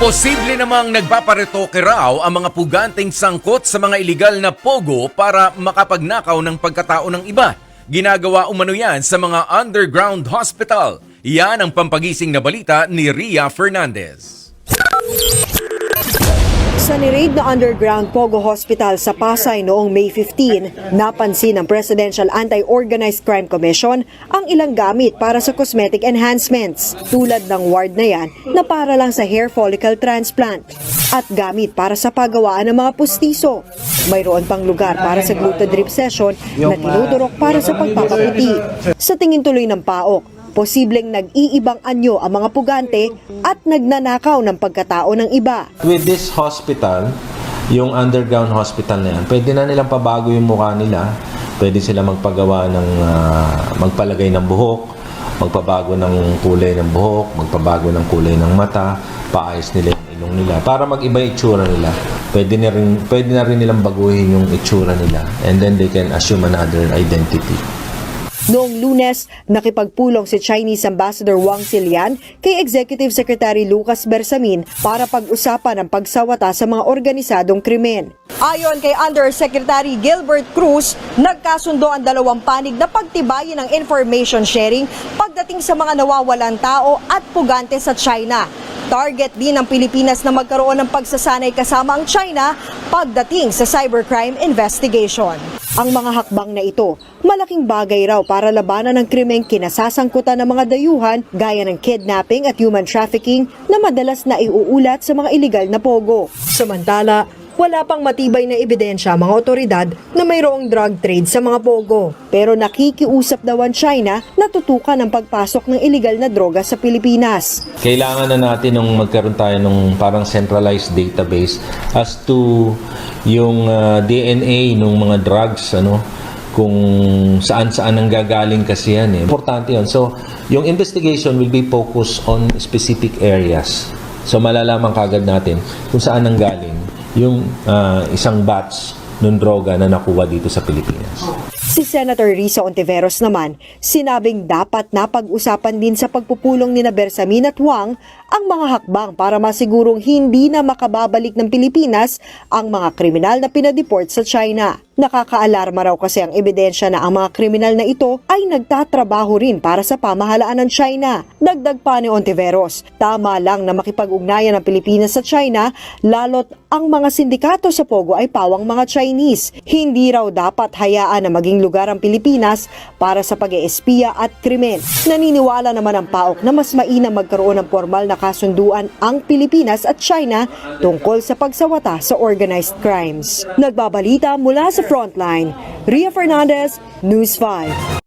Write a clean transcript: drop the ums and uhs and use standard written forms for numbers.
Posible namang nagpaparetoke raw ang mga puganteng sangkot sa mga iligal na pogo para makapagnakaw ng pagkatao ng iba. Ginagawa umano yan sa mga underground hospital. Yan ang pampagising na balita ni Ria Fernandez. Sa niraid na underground Pogo Hospital sa Pasay noong May 15, napansin ng Presidential Anti-Organized Crime Commission ang ilang gamit para sa cosmetic enhancements, tulad ng ward na yan na para lang sa hair follicle transplant at gamit para sa pagawaan ng mga pustiso. Mayroon pang lugar para sa gluta drip session na tinudurok para sa pagpapaputi. Sa tingin tuloy ng PAOK, posibleng nag-iibang anyo ang mga pugante at nagnanakaw ng pagkatao ng iba. With this hospital, yung underground hospital na yan, pwede na nilang pabago yung mukha nila. Pwede sila magpagawa ng, magpalagay ng buhok, magpabago ng kulay ng buhok, magpabago ng kulay ng mata, paayos nila yung ilong nila. Para mag-iba yung itsura nila, pwede na rin nilang baguhin yung itsura nila. And then they can assume another identity. Noong Lunes, nakipagpulong si Chinese Ambassador Wang Xilian kay Executive Secretary Lucas Bersamin para pag-usapan ang pagsawata sa mga organisadong krimen. Ayon kay Undersecretary Gilbert Cruz, nagkasundo ang dalawang panig na pagtibayin ng information sharing pagdating sa mga nawawalang tao at pugante sa China. Target din ng Pilipinas na magkaroon ng pagsasanay kasama ang China pagdating sa cybercrime investigation. Ang mga hakbang na ito, malaking bagay raw para labanan ng krimeng kinasasangkutan ng mga dayuhan gaya ng kidnapping at human trafficking na madalas na iuulat sa mga iligal na pogo. Samantala, wala pang matibay na ebidensya ang mga otoridad na mayroong drug trade sa mga pogo. Pero nakikiusap daw ang China na tutukan ang pagpasok ng iligal na droga sa Pilipinas. Kailangan na natin nung magkaroon tayo ng parang centralized database as to yung DNA ng mga drugs, kung saan-saan ang gagaling kasi yan. Importante yun. So, yung investigation will be focused on specific areas. So, malalaman kagad natin kung saan ang galing yung isang batch ng droga na nakuha dito sa Pilipinas. Si Senator Risa Ontiveros naman, sinabing dapat napag-usapan din sa pagpupulong ni Bersamin at Wang ang mga hakbang para masigurong hindi na makababalik ng Pilipinas ang mga kriminal na pinadeport sa China. Nakakaalarma raw kasi ang ebidensya na ang mga kriminal na ito ay nagtatrabaho rin para sa pamahalaan ng China. Dagdag pa ni Ontiveros, tama lang na makipag-ugnayan ng Pilipinas sa China, lalo't ang mga sindikato sa Pogo ay pawang mga Chinese. Hindi raw dapat hayaan na maging lugar ang Pilipinas para sa pag-eespiya at krimen. Naniniwala naman ang PAOK na mas mainam magkaroon ng formal na kasunduan ang Pilipinas at China tungkol sa pagsawata sa organized crimes. Nagbabalita mula sa Frontline, Ria Fernandez, News 5.